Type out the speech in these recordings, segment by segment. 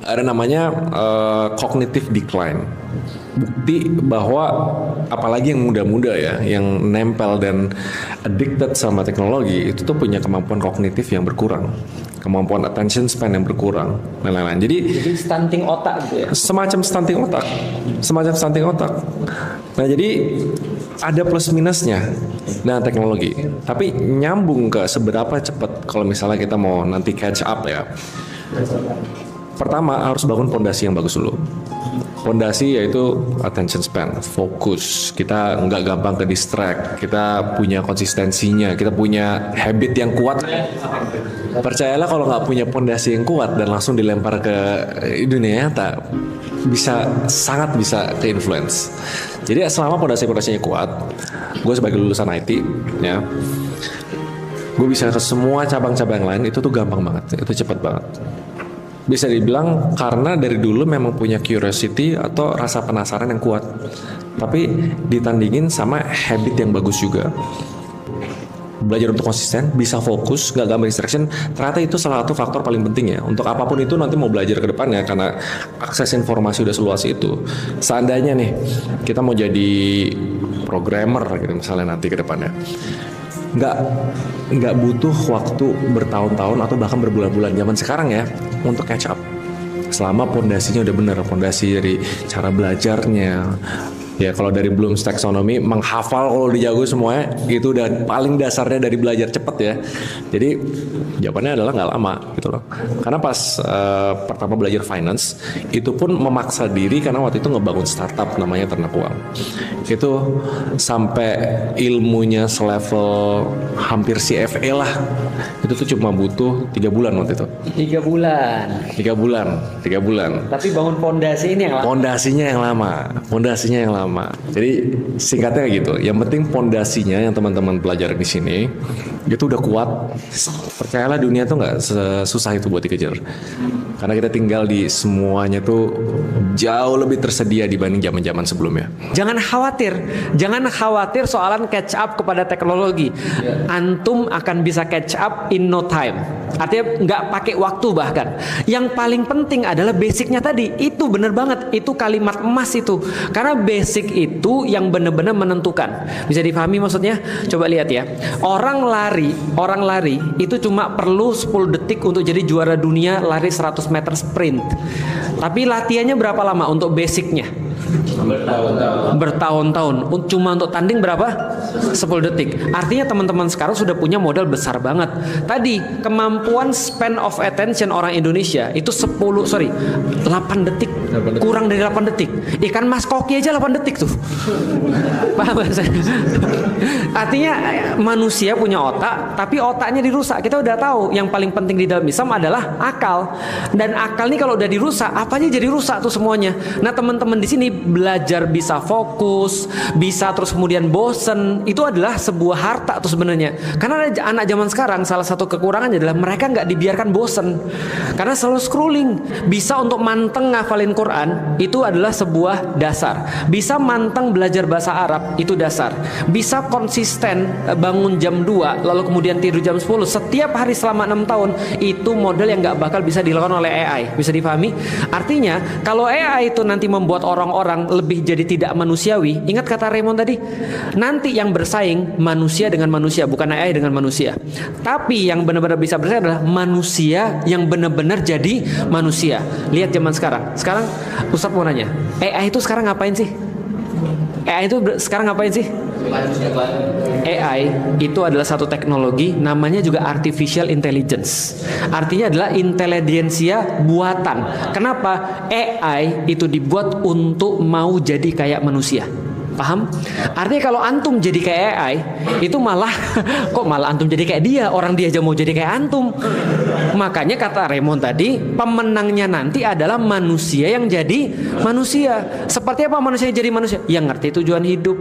ada namanya cognitive decline. Bukti bahwa apalagi yang muda-muda ya, yang nempel dan addicted sama teknologi itu tuh punya kemampuan kognitif yang berkurang, kemampuan attention span yang berkurang dan lain-lain. Jadi stunting otak gitu ya. Semacam stunting otak. Nah, jadi ada plus minusnya nah teknologi. Tapi nyambung ke seberapa cepat kalau misalnya kita mau nanti catch up ya. Pertama harus bangun pondasi yang bagus dulu. Pondasi yaitu attention span, fokus. Kita nggak gampang ke distract. Kita punya konsistensinya. Kita punya habit yang kuat. Percayalah kalau nggak punya pondasi yang kuat dan langsung dilempar ke dunia nyata, sangat bisa ke influence. Jadi selama pondasinya kuat, gue sebagai lulusan IT, ya, gue bisa ke semua cabang-cabang lain itu tuh gampang banget, itu cepat banget. Bisa dibilang karena dari dulu memang punya curiosity atau rasa penasaran yang kuat, tapi ditandingin sama habit yang bagus juga. Belajar untuk konsisten, bisa fokus, gak gampang distraction. Ternyata itu salah satu faktor paling penting ya untuk apapun itu nanti mau belajar ke depannya, karena akses informasi udah seluas itu. Seandainya nih kita mau jadi programmer gitu misalnya nanti ke depannya, nggak butuh waktu bertahun-tahun atau bahkan berbulan-bulan zaman sekarang ya untuk catch up. Selama pondasinya udah bener, pondasi dari cara belajarnya. Ya kalau dari Bloom's Taxonomy menghafal kalau dijago semuanya itu udah paling dasarnya dari belajar cepet ya. Jadi jawabannya adalah nggak lama gitu loh. Karena pas pertama belajar finance itu pun memaksa diri karena waktu itu ngebangun startup namanya Ternak Uang. Itu sampai ilmunya selevel hampir CFA lah. Itu tuh cuma butuh 3 bulan waktu itu. 3 bulan. 3 bulan. Tapi bangun pondasi ini yang lama. Pondasinya yang lama. Jadi singkatnya kayak gitu. Yang penting pondasinya yang teman-teman pelajari di sini itu udah kuat. Percayalah dunia tuh nggak susah itu buat dikejar. Karena kita tinggal di semuanya tuh jauh lebih tersedia dibanding zaman-zaman sebelumnya. Jangan khawatir soalan catch up kepada teknologi. Antum akan bisa catch up in no time. Artinya nggak pakai waktu bahkan. Yang paling penting adalah basicnya tadi. Itu bener banget. Itu kalimat emas itu. Karena basic itu yang benar-benar menentukan. Bisa dipahami maksudnya? Coba lihat ya. Orang lari itu cuma perlu 10 detik untuk jadi juara dunia lari 100 meter sprint. Tapi latihannya berapa lama untuk basicnya? Bertahun-tahun. Cuma untuk tanding berapa? 10 detik. Artinya teman-teman sekarang sudah punya modal besar banget. Tadi kemampuan span of attention orang Indonesia itu 8 detik. Kurang dari 8 detik. Ikan mas koki aja 8 detik tuh. Paham gak saya? Artinya manusia punya otak, tapi otaknya dirusak. Kita udah tahu yang paling penting di dalam Islam adalah akal. Dan akal nih kalau udah dirusak, apanya jadi rusak tuh semuanya. Nah teman-teman di sini belajar bisa fokus, bisa terus kemudian bosen, itu adalah sebuah harta tuh sebenarnya. Karena anak zaman sekarang salah satu kekurangannya adalah mereka nggak dibiarkan bosen, karena selalu scrolling. Bisa untuk manteng ngafalin Quran itu adalah sebuah dasar. Bisa manteng belajar bahasa Arab itu dasar. Bisa konsisten bangun jam 2 lalu kemudian tidur jam 10 setiap hari selama 6 tahun, itu model yang nggak bakal bisa dilakukan oleh AI. Bisa dipahami? Artinya kalau AI itu nanti membuat orang-orang lebih jadi tidak manusiawi, ingat kata Raymond tadi, nanti yang bersaing manusia dengan manusia, bukan AI dengan manusia. Tapi yang benar-benar bisa bersaing adalah manusia yang benar-benar jadi manusia. Lihat zaman sekarang. Sekarang Ustadz mau nanya, AI itu sekarang ngapain sih? AI itu sekarang ngapain sih? AI itu adalah satu teknologi, namanya juga artificial intelligence. Artinya adalah intelijensia buatan. Kenapa? AI itu dibuat untuk mau jadi kayak manusia. Paham? Artinya kalau antum jadi kayak AI, itu malah kok malah antum jadi kayak dia, orang dia aja mau jadi kayak antum. Makanya kata Raymond tadi, pemenangnya nanti adalah manusia yang jadi manusia. Seperti apa manusia yang jadi manusia? Yang ngerti tujuan hidup,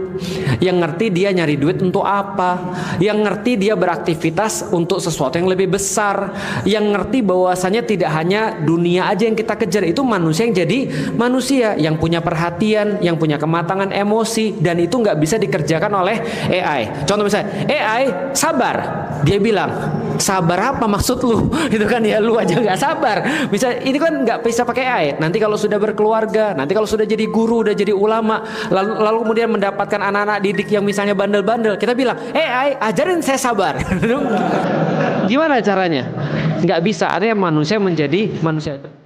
yang ngerti dia nyari duit untuk apa, yang ngerti dia beraktivitas untuk sesuatu yang lebih besar, yang ngerti bahwasanya tidak hanya dunia aja yang kita kejar. Itu manusia yang jadi manusia, yang punya perhatian, yang punya kematangan emosi. Dan itu nggak bisa dikerjakan oleh AI. Contoh misalnya AI sabar, dia bilang sabar apa maksud lu? Itu kan ya lu aja nggak sabar. Bisa ini kan nggak bisa pakai AI. Nanti kalau sudah berkeluarga, nanti kalau sudah jadi guru, udah jadi ulama, lalu kemudian mendapatkan anak-anak didik yang misalnya bandel-bandel, kita bilang, AI ajarin saya sabar. Gimana caranya? Nggak bisa. Artinya manusia menjadi manusia itu.